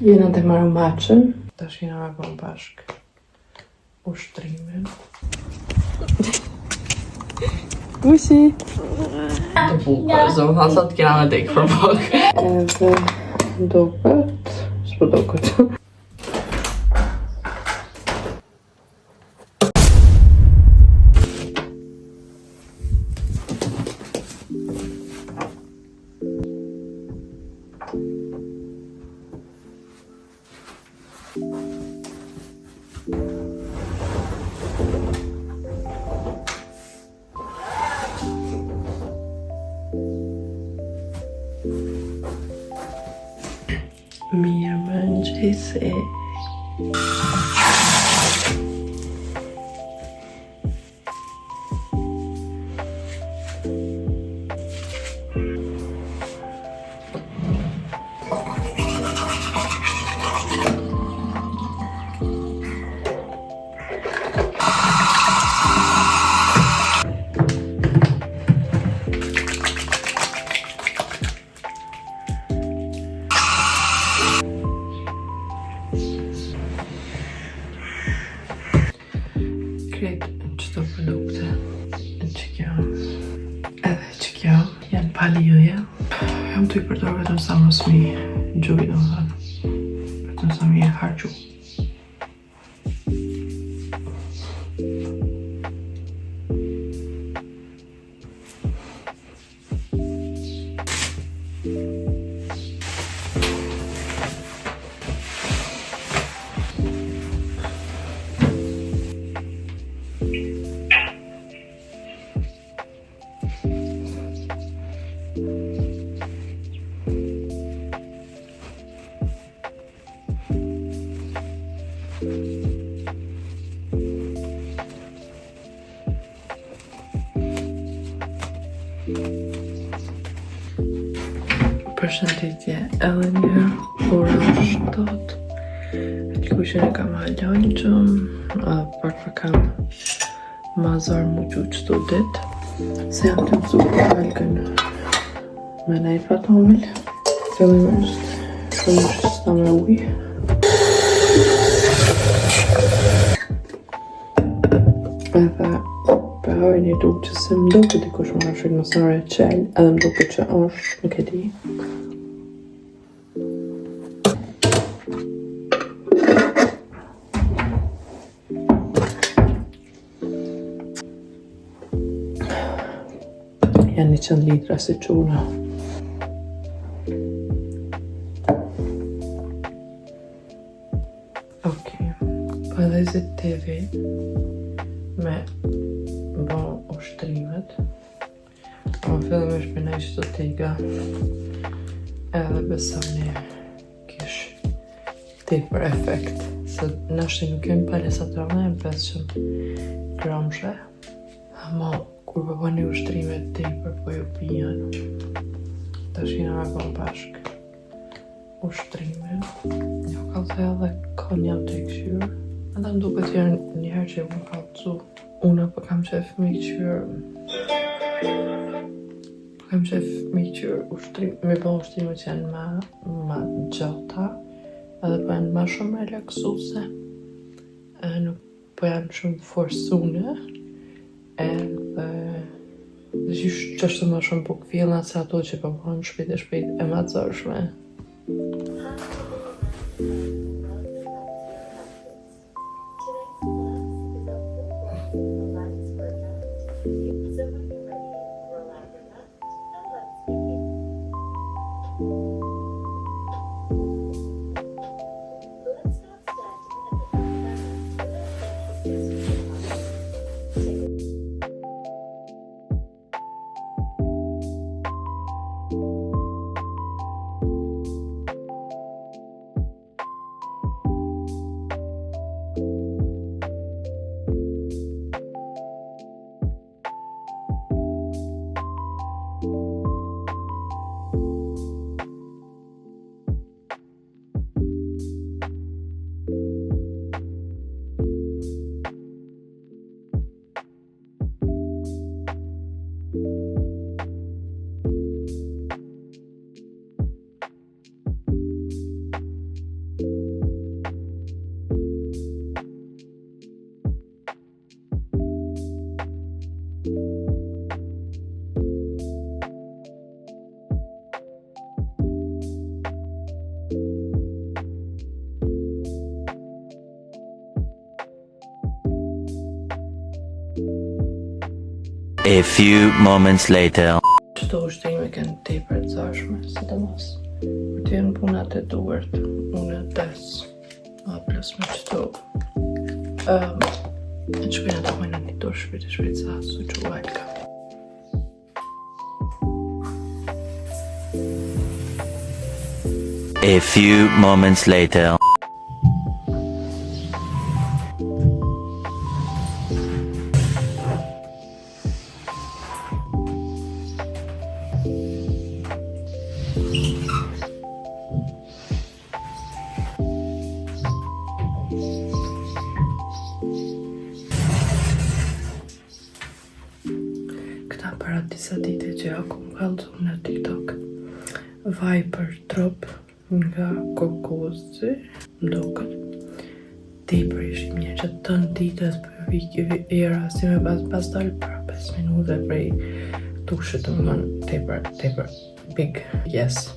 Jena të marrë maqën. Tash jena me bën bashk ushtrimin. Kushi? Të bukur, zëmë thanë sa të kena me dekë për pak. Edhe duket, s'po duket. Mirë mëngjesi. Kretë qëto produkte që kjo edhe që kjo janë palioja. Jam të i përdor vetëm sa mos mi gjuj, do më thënë. Vetëm sa mi e hargju. Përshëndetje edhe një ora 7. Likushën e kam halonjëm, pak për kam mazar mu gju qëto dit. Se jam të mësu për halkën me nejt patomil. Fillimisht, shumë qësta me uj. Edhe përhoj një duke që se më duke dikush më rëshit mësore e qel, edhe më duke që është, nuk e di. Janë 100 litra si quna. Okej, po edhe zi TV me bo ushtrimet. Po fillimisht me nej qëto tiga edhe besoni kish tepër efekt. Se nashti nuk jem palesatrone e 500 gramshe. Ama kur po bëni ushtrimet tepër po ju pijan. Tash jena me bën bashk ushtrimin. Jo ka të edhe konja të këshyrë. Ata më duket janë njëherë që më kallëzu. Unë po kam qef me qyrë. Po kam qef me qyrë ushtrim, me bën ushtrimet që janë ma gjata. Edhe po janë ma shumë relaksuse. Nuk po janë shumë forsune. Edhe që është më shumë buk vjellna se ato që po bëhen shpejt e mazërshme. A few moments later. Çdo ushtrime kanë tepër të zashme, sidomos kur të jenë punat e duart, unë des, plus me çdo. Shpejt të mëjnë një dorë shpejt sa su që uajka. A few moments later. Këta para disa dite që ja ku më kallëzu në TikTok. Vaj për trop nga kokozi, mdoket. Tepër ishim një që tënë ditët për viki era, si me pas dalë për 5 minute prej tushit të më tepër big yes.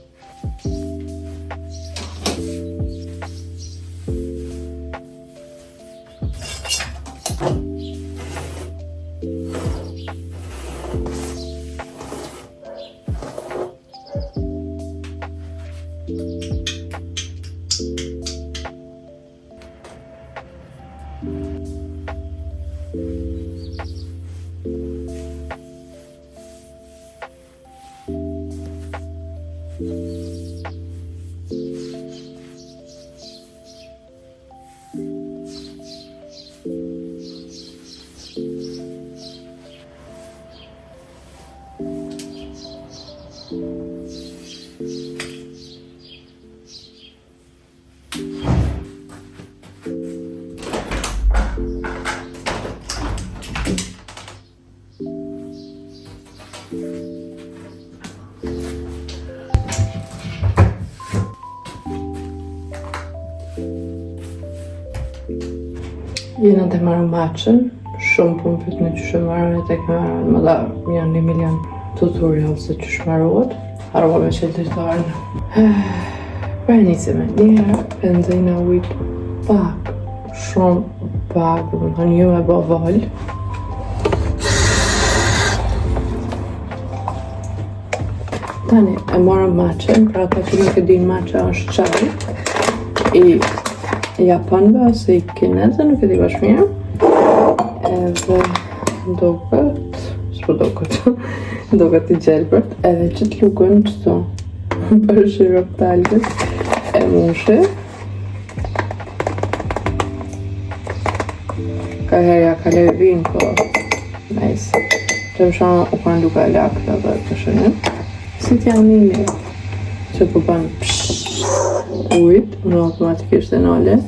Jena të marrë maqen, shumë për më pyt në që shëmarën e të kemarën, më da janë 1 milion tutorial se që shëmarohet, harova me qëllë të shtarën. Pra nisime, njëherë benzina ujt pak, shumë pak, dhe më thonë ju me bo volë. Tani, e marrë maqen, pra ata që nuk e din maqen është qaj, i Japonëve ose i kineze, nuk e di bash mirë. Edhe doket i gjelbërt. Edhe që të lukën qëto për shirop të algës e mushi. Ka herja ka levin, po nice. Që më shama u kanë duka lakë të dhe të shënë. Si t'jam një që po banë ujt, në automatikisht e nollet.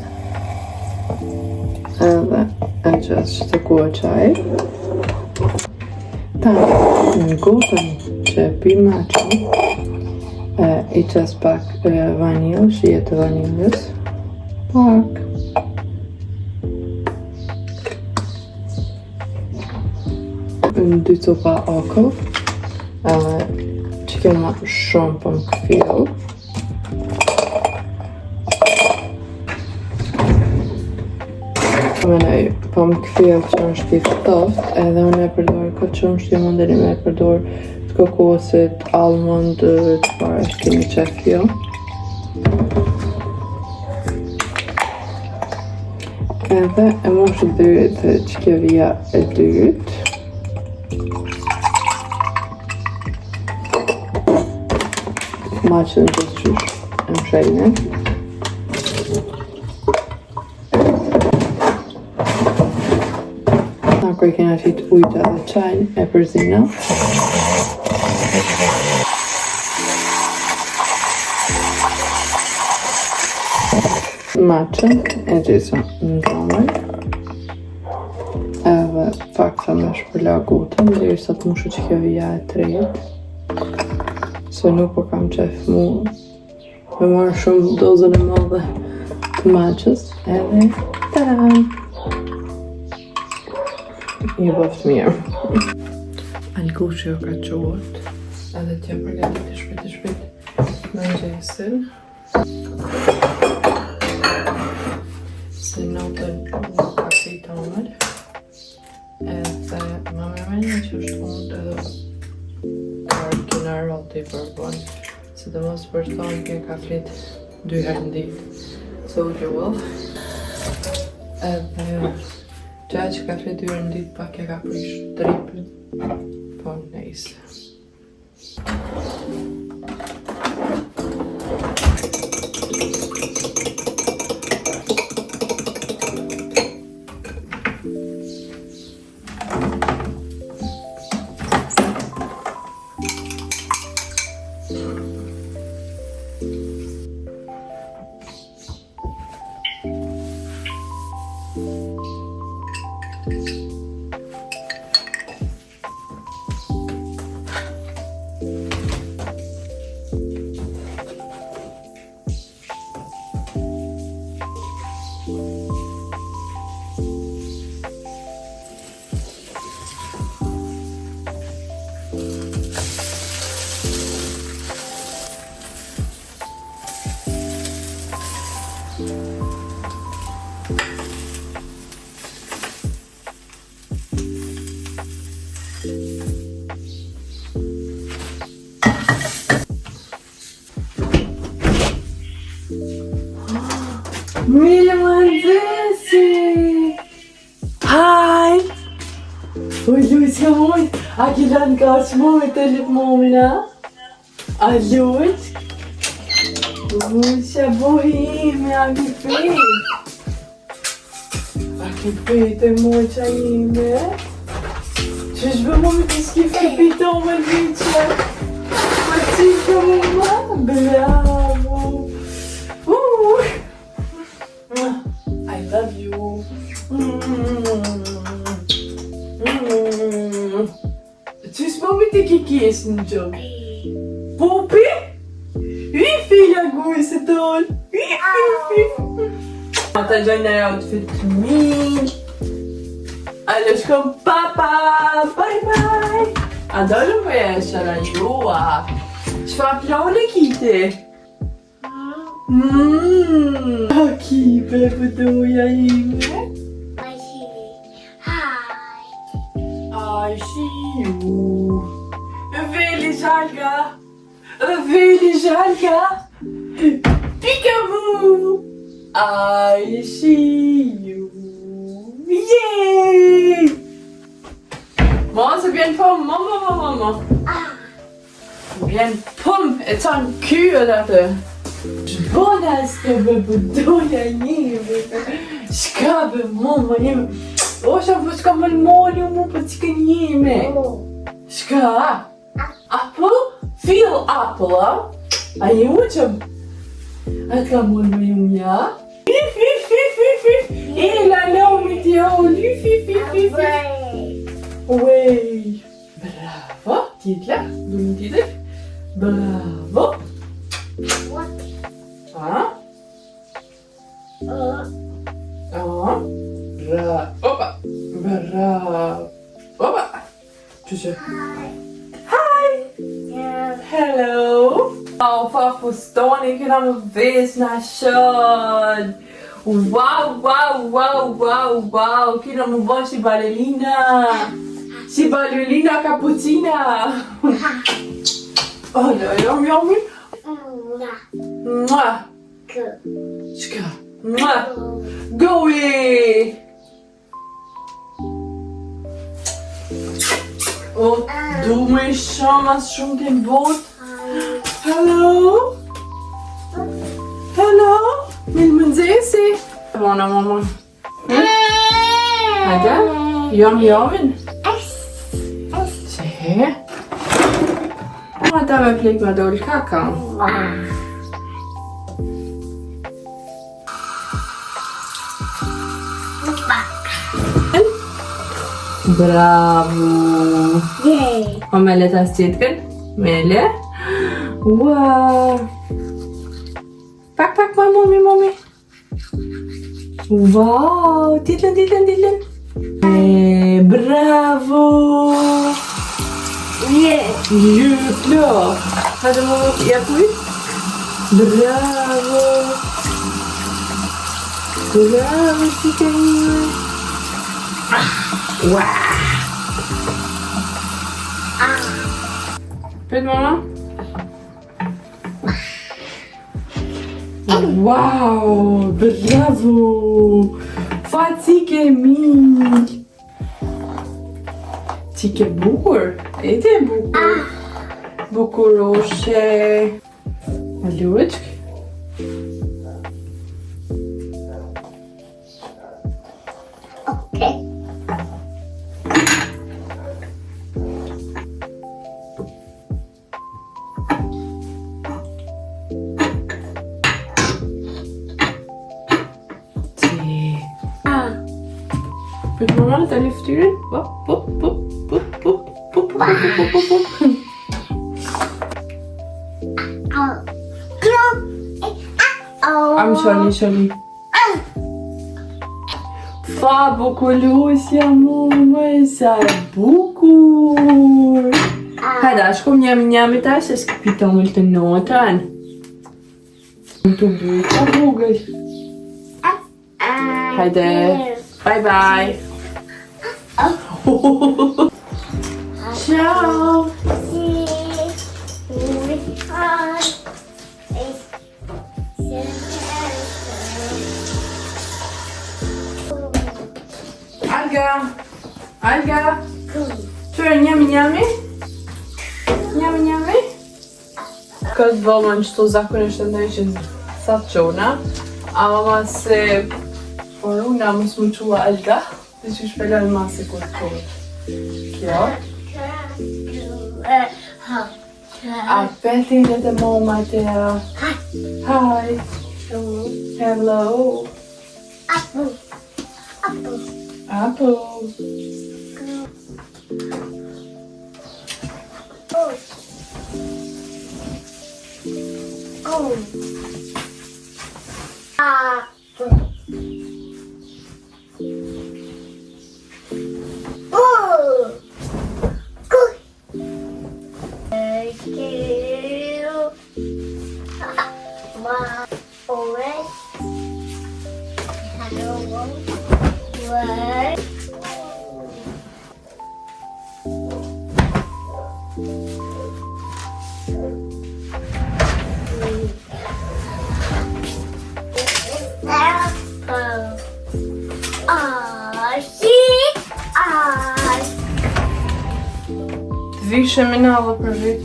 Edhe e qësë që të kuë qaj. Ta në gotën që e pi maqën, i qësë pak vanilë, shije të vanilës. Pak. Në 2 copa oko, që kema shumë për më këfjellë. Menoj, po më këfjellë që është i ftoft, edhe unë e përdojë këtë që është i munderi me e përdojë të kokosit, almond, të parë është kemi qef jo. Edhe e moshë dyrit që kjevija e dyrit. Maqën të qysh e më shajnë. Kër kena qit ujta dhe qajnë e përzina. Maqën e gjisëm në kamër. Edhe pak sa me shpërla gotën, dhe i sot mushu që kjo vija e trejet. Se nuk po kam qef mu me marrë shumë dozën e madhe të maqës. Edhe taram! Një bëft mirë. Alkushi o ka qohet, edhe t'ja përgatit i shpejt me gjesin. Se notën nuk ka si të omër. Edhe ma mërmenja që është mund edhe kina roti për bon. Se të mos për thonë kje ka flit 2 herë në ditë. So you will. Edhe gjaja që ka flit 2 herë në ditë pak e ka prish tripin. Po nejse. Milmandesi! Hi! Oj, Luiska moj, a ki lanë kaçmoj të lip momina? A Luis? Luisja bohime, a ki fejt? A ki fejt e moj qa ime? Qysh bë momi të s'ki fejt pito me l'viqe? Ma qika mama? Bravo! I love you. Qysh momi të kikis në gjokë? Pupi? Filha gujse ton. Ata gjojnë e outfit të min. Allo shkom papa. Bye bye. A dollën për e shara jua. Qfa plone kiti? Aki bebe doja ime. I see you. Veli žalga. Veli žalga. Peekaboo. I see you. Yay! Mamma så blir en pom. Mamma. Blir en pom. Et sånn kue der du. Bona ska bebe doja ime. Ska be mamma ime. Oxa, vou ficar mal molho, mu pa tika njime. Ska? Apple? Feel apple, a? A je učem? A ka mol me jum ja? Fif. Ela leo mi ti au. Fif. Uej. Bravo. Titla. Du mi titla. Bravo. A? Opa! Bravo! Opa! Tjusje. Hi! Hello! Fa fuston, ik kan nog wees naar Sean. Wow! Ik kan nog wel si ballerina. Si ballerina cappuccina. Oh, yummy. Mwah. Ska. Mwah. Go away. Och du mig chamas shumë të bot. Hello? Milmandesi? Vana mamma. Hajde? Jamin? Se? Ma ta me flik me dol kaka. Bravo! Yay! O Mele ta s'qitken? Mele? Wow! Pak, mami! Wow! Titlen! Bravo! Yeah! Jäklar! Hade mamma hjälpt mig? Bravo! Bravo, titta in! Prit mama? Wow, bravo! Fa cike mi! Cike bukur, e ti e bukur. Bukuroshe. Maluçk. Okay. Prit mama, ta li ftyrën. Pop, pop, pop, pop, pop, pop, pop, pop, pop, pop. Am sholi. Fa bukulusja mu, sa e bukur. Hajde, shkom njami tash, e s'kapita mult të notën. Të buka vogël. Hajde, bye bye. Ciao. Alga. Qërë njami? Njami? Këtë vëllën qëtu zakonisht të ndajqin sa të qona. A mama se por una mos më qua Alga. Dhe që shpelon ma se kur të kohët. Kjo. A petin e të mama të Hi. Hello. Apple. Vishe me nalla për vit.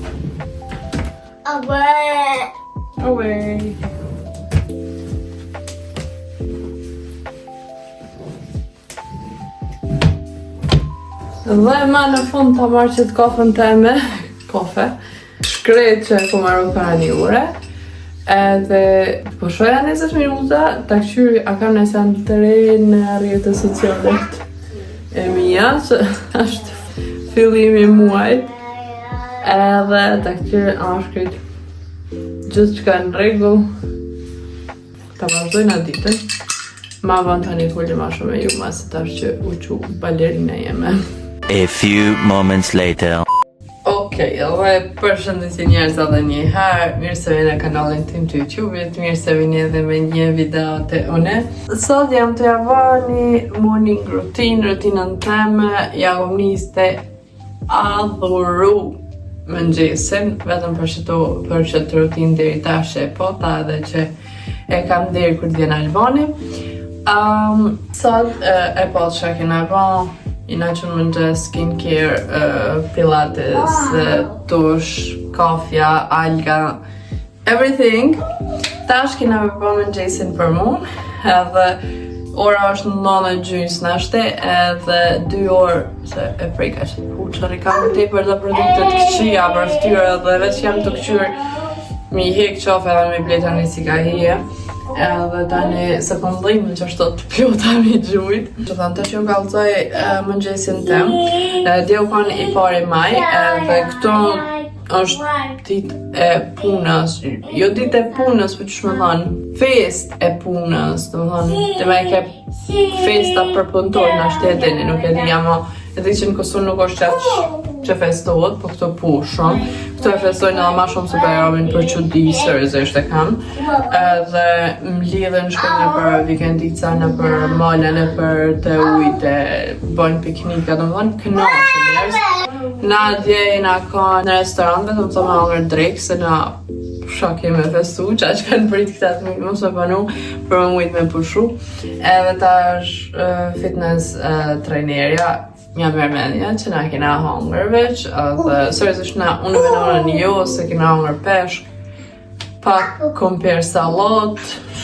Away. Dhe ma në fund të marrë që të kafën të me kafe. Shkret që e ku marru para një ure. Edhe po shoja 20 minuta, ta këqyri a kam nëse anë të re në rrjetet socialet e mija, që është fillimi muajt. Edhe ta këqyri a shkrit gjithë që ka në regull. Ta vazhdojnë a ditën. Ma vën të një kulli ma shumë e ju, ma se tash që u që balerina jeme. A few moments later. Okej, dhe përshëndetje njerëz edhe një herë, mirë se vini në kanalin tim të YouTube-it, mirë se vini edhe me një video të une. Sot jam të java një morning rutinën teme, ja kom niste adhuru mëngjesin, vetëm për që të rutinë deri tash e pota edhe që e kam deri kur t'vjen Albani. Sot e po të që kena ba, jina që në mëngjes, skincare, pilates, tush, kafja, alga, everything. Tash kena me po mëngjesin për mu, edhe ora është 9:30 nashte, edhe 2 orë, se e prejka që huqër i kam të për dhe produktet këqia për ftyrë, edhe veç jam të këqyrë mi hek qafe edhe mi bleta një si ka hije. Edhe tani se po ndhejmë që është të pjota mi gjujt. Që thanë të që ju kalëzoj mëngjesin tem. Dje u kanë i pari maj, edhe këto është dit e punës. Jo dit e punës, për që shme thanë fest e punës. Dhe më thanë, dhe me ke festa për punëtor në ashtë e dini, nuk e di jama. E di që në Kosovë nuk është qaqë që festohet, po këto pushon. Këto e festojnë edhe ma shumë se Bajramin për çudi seriozisht e kam. Edhe mlidhen shkojnë në për vikendica, në për male, në për të ujtë, bëjnë piknika, domethënë kënaqen njerëz. Na dje na ka në restoran, vetëm të me hangër drejkë, se na shok jemi festu, që kanë prit këta të mujtë mos me panu, për më mujtë me pushu. Edhe ta është fitness trajnerja, një mërmenja që na kena hangër veç, dhe seriozisht na unë venonën jo, se kena hangër peshk, pak komper salat,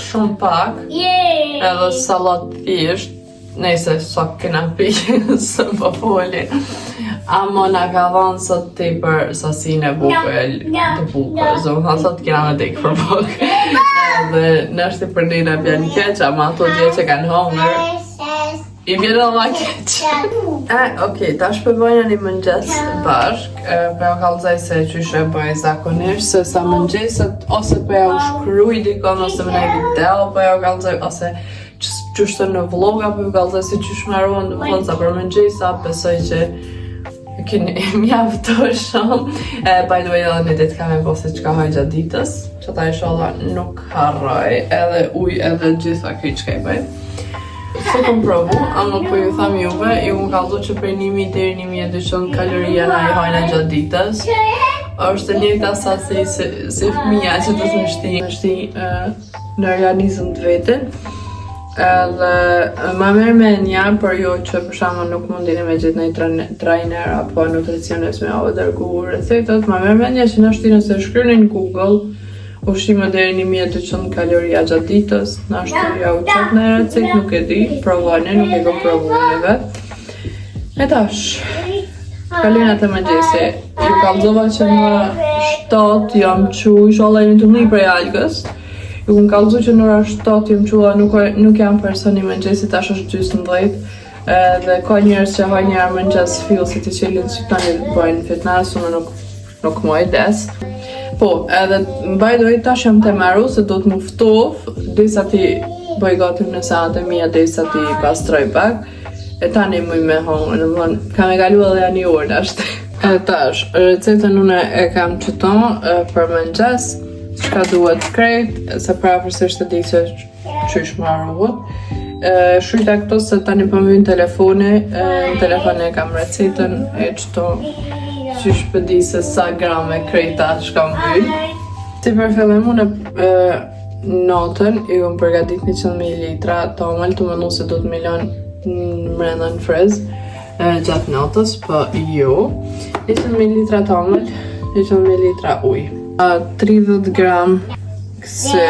shumë pak, edhe salat thjesht, nëse sa kena pikë, së më foli. Amo na ka dhanë sot tepër sasinë e bukur, të bukur, zonë sot kena me dekë për bukur. Edhe nështë i për njëna bjen keq, ama ato dje që kanë hongër, i bjen edhe ma keq. Okej, tash përbojnë një mëngjes bashk, për jo kalëzaj se qyshe bëj zakonisht, se sa mëngjeset ose për jo shkruj dikon, ose më nej video, për jo kalëzaj, ose qështë në vloga, për jo kalëzaj si qysh me ruan, dhe më sa për mëngjesa, besoj që keni mjafto shumë. By the way, edhe një ditë kam e po se qka haj gjatë ditës, që ta inshallah nuk harroj, edhe uj, edhe gjitha këj qka i bëj. Se kom provu, ama po ju tham juve, ju më kaldu që prej 1000 deri 1200 kaloria na i hajna gjatë ditës. është një ta sasi si fëmija që të të nështi në organizëm të vetën. Edhe ma merr mendja për ju që për shembull nuk mundini me gjetë një trainer apo nutricionist me avë dërgu recetat, ma merr mendja që në shti nëse shkryni në Google ushqime deri 1200 kaloria gjatë ditës, në ashtu ja u qëtë në recetë, nuk e di, provojnë, nuk e kom provu në vetë. E tash, kalinat e mëngjesi, ju kallëzova që në 7 jam qu, inshallah jemi të mli prej algës. Ju më kallëzu që në ora 7 jam qua, nuk jam personi mëngjesi, tash është 12. Dhe ka njerës që haj njerë mëngjes fillësit i qelin që tani bëjnë fitness, unë nuk moj des. Po, edhe by the way tash jam të meru se do të muftof, disa ti bëj gati në seantë e mija, disa ti pastroj pak. E tani muj me hongë, në mënë, kam e galu edhe janë një orë ashtë. E tash, recetën unë e kam qëton për mëngjes, çka duhet krejt, se prapërsisht e di që qysh marrë. Shujta këto se tani po më vjen telefoni, në telefon e kam recetën e qëto qysh pëdi se sa gram e krejta shkam vyll. Si për fillim unë natën i kom përgatit 100 ml tomël, të mënu se do të milion mrenda në frez gjatë natës, po jo. 100 ml tomël, 100 ml uj. 30 gram këse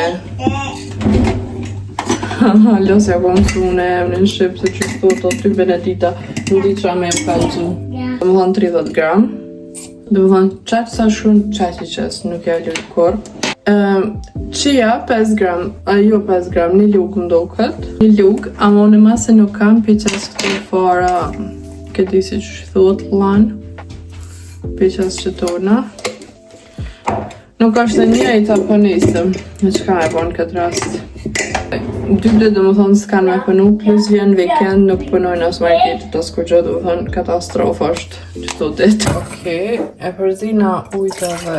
losja po më sune emrin shqip se që shtot o ty Benedita nuk di qa me e kalëgju. Dhe më thonë 30 gram. Dhe më thonë qaqë sa shumë qaqë i qësë, nuk e lujë kur. Qia 5 gram, jo 5 gram, një luk më do këtë. Një luk, ama unë mase nuk kam piqes këtu fara, këti si që thot lanë, piqes që tona. Nuk është në njëjtë apo nisëm, në qka e bon këtë rast. Dy dhe më thonë s'kan me pënu, plus vjen weekend, nuk pënojnë as marketit as kur gjë, dhe më thonë katastrofa është qëto ditë. Okej, e përzina ujtë dhe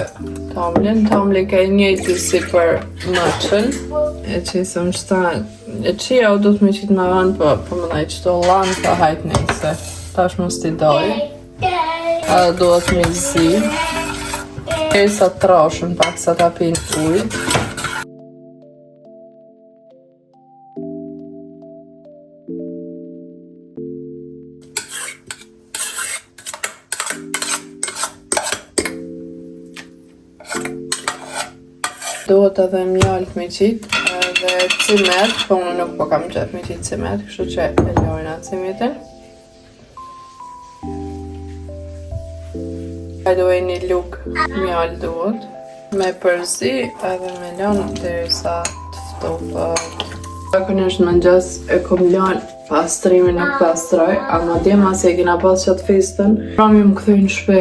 tamlin. Tamli ka i njëjtë si për mëqën. E qesëm qëta, e qia u do të me qitë me vanë, po më dhej qëto lanë pa hajtë njëse. Tash më sti dojë. Edhe do të me zi. E sa trashën pak sa ta pinë ujë. Dohet edhe mjalt me qitë dhe cimet, po unë nuk po kam qëtë me qitë cimet, kështu që e lojna cimetin. By the way, një luk mjall duhet me përzi edhe me lanë derisa të ftofët. Zakonisht në mëngjes e kom lanë pastrimin nuk pastroj, ama dje mas e kina pas qatë festën. Rami më këthuj në shpe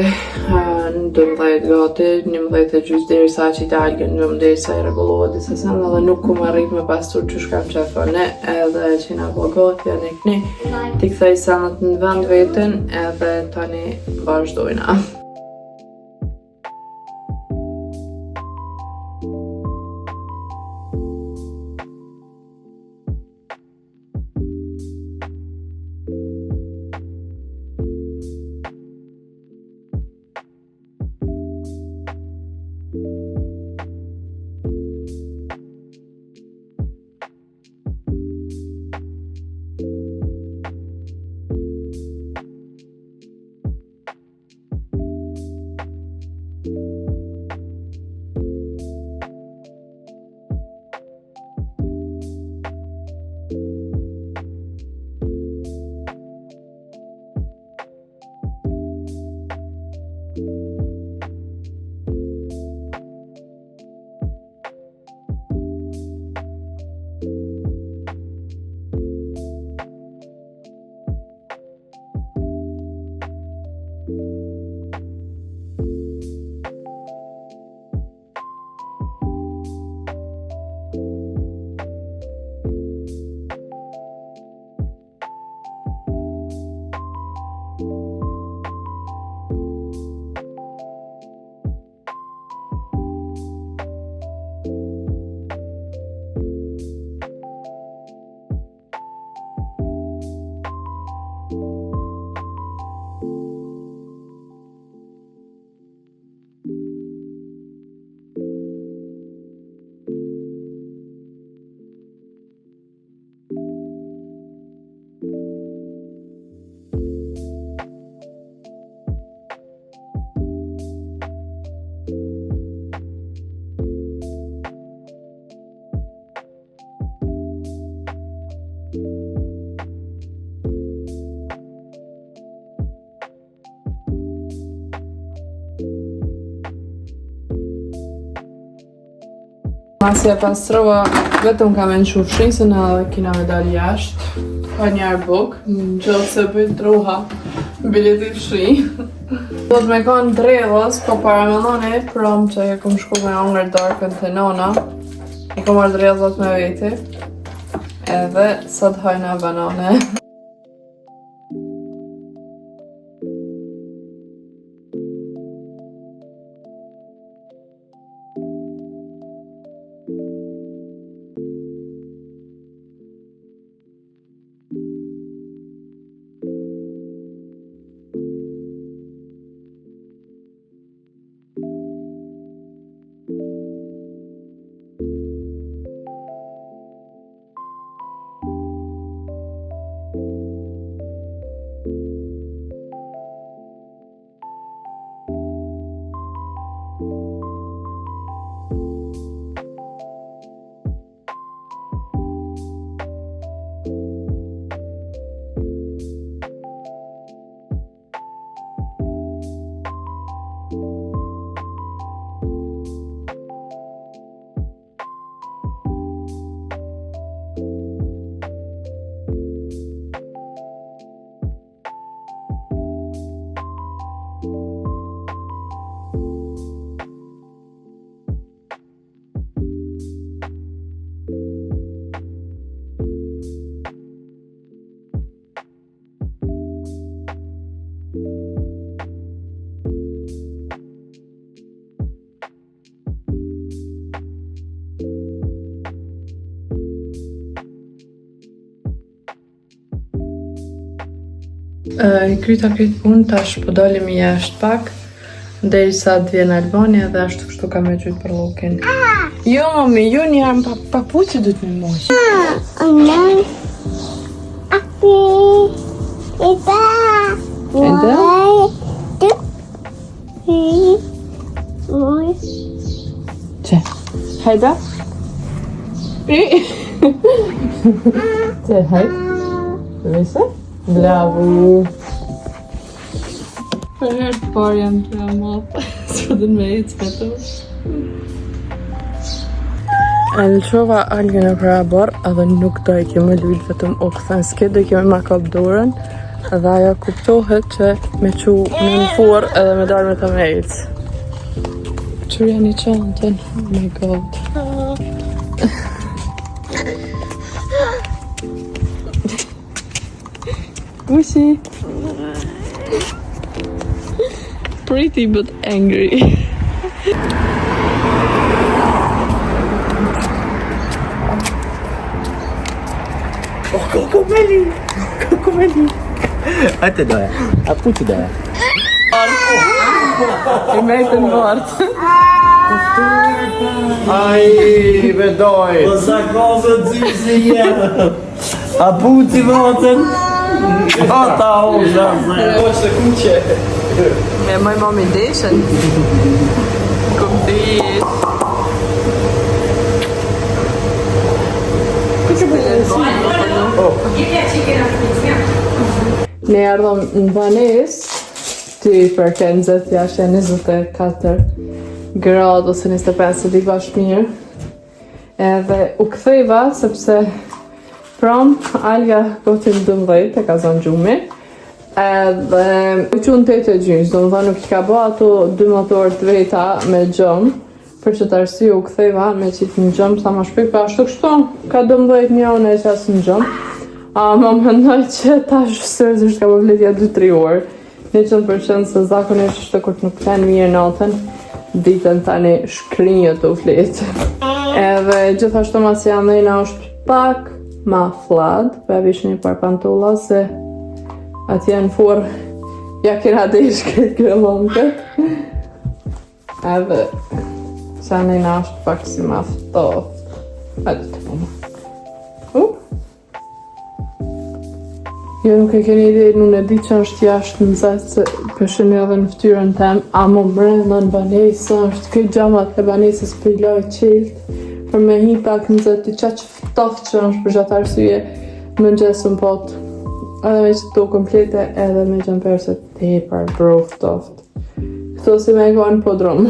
në 12 gati, 11 e gjys deri sa që i dalgën, deri sa i regulohet disa sen, edhe nuk ku më rrit me pastur që shkam qefo ne, edhe që na po gati, janë i këni, ti këthej sanët në vend vetën, edhe tani vazhdojna. Masi e pastrova, vetëm kam e në qufshin, se në edhe kina me dal jashtë. Ka njarë buk, në gjithë se bëjt ruha, bileti fshi. Do të me kanë drelës, po para me noni, prom që e kom shku me angër darkën të nona. I kom arë drelët me veti. Edhe sot hajna banane. I kryta këtë punë, tash po dalim i jashtë pak, deri sa të vjen Albania dhe ashtu kështu kam e gjytë për lokin. Jo, mami, ju një armë papuqë du të më moshë. Që? Hajda? Që, hajda? Vese? Bravo! Për herë të parë jam të matë, së dhe me i të vetëm. E lëshova algën e parabor, edhe nuk do e kemi lujt vetëm u këthen s'ke do kemi ma kap dorën, edhe ajo kuptohet që me qu në në furë edhe me darë me të mejtë. Qërja një qantën, oh my god. Wishy. Pretty but angry. Kokomeli. Atë doja. A puti doja. I mejtë në vartë. Ai, vedoj. Po sa kohë të si jetë. A puti votën? Ata hoxha. Po se kuqe. Me moj mami deshen. Kom dit. Ne ardhëm në banes, ty për Kenzet, jashtë e 24 gradë ose 25 se di bash mirë. Edhe u ktheva sepse prom alga gotin 12 e ka zonë gjumi. Edhe u qunë 8 gjynës, do më dha nuk i ka bo ato 2 motor të veta me gjëmë. Për që të arsye u ktheva me qitë në gjëmë, sa ma shpik, pa ashtu kështu, ka 12 njone e qasë në gjëmë. A ma mendoj që ta sërëzisht ka po vletja 2-3 orë. 100% se zakonisht është kur nuk flenë mirë natën, ditën tani shkrinjë të u fletë. Edhe gjithashtu mas janë dhejna është pak ma fladë, për e vishë një par pantolla se atje në forë ja kira dhe i shkret grëllon këtë. Edhe që dhejna është pak si ma ftoft. Hajde të pëmë. Jo nuk e keni ide, nuk e di që është jashtë në zetë se pëshën edhe në ftyrën tem, a më brenda në banesë, është këtë gjamat e banesës për i loj qeltë, për me hi pak në zetë i qa që ftoft që është për gjatë arsye më gjesë në potë, edhe me që to komplete edhe me gjemperë se tepar bro ftoft. Këto si me go në podrum.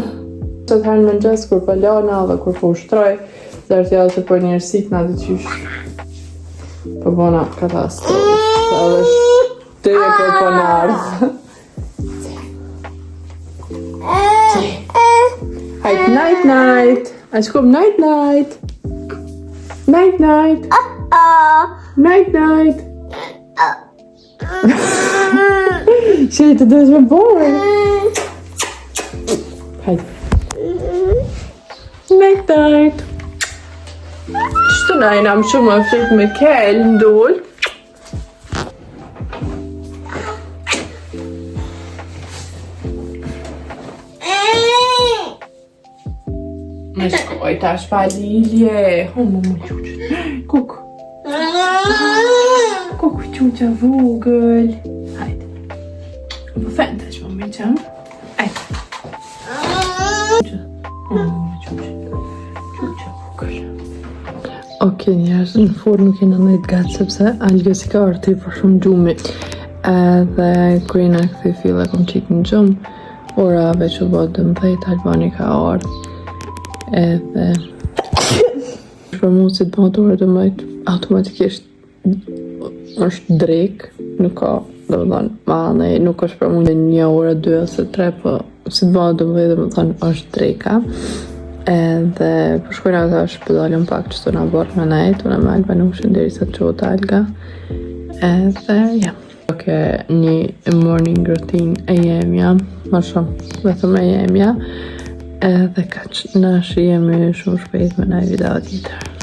Që të herën më gjesë kur për lana dhe kur për ushtroj, dhe rëtja që për njërësit nga dhe qysh. Për bona katastrofë. Edhe shte për ponardhë. Hajt night night. A shkom night night. Night night. Night night. Shit, të dësh me bore. Hajt. Night night. Shtu najna më shumë më flit me kell ndull. Me shkoj tash pa Lilje. O, më qyqët. Kuk. Kuk qyqa vogël. Hajde. Më fen tash më më qëm. Hajde. O, më qyqët. Qyqa vogël. Oke, njerës, në forë nuk jena nëjtë gatë sepse algës i ka arti për shumë gjumi. Edhe kërina këthi fila kom qikë në gjumë, ora veç u bodë 12, Albani ka ardhë. Edhe për mu si të motorë të mëjtë automatikisht është drek, nuk ka dhe më thonë mane, nuk është për mu një orë, 2 ose 3, po si të motorë të mëjtë dhe më thonë është dreka. Edhe për shkojnë ata është pëdallën pak që të nga borë me nejtë, unë me Alba nuk shënderi sa të qotë Alga. Edhe, ja. Ok, një morning routine e jemja, më shumë, vetëm e jemja. Edhe ka që në shijemi shumë shpejt me në video tjetër.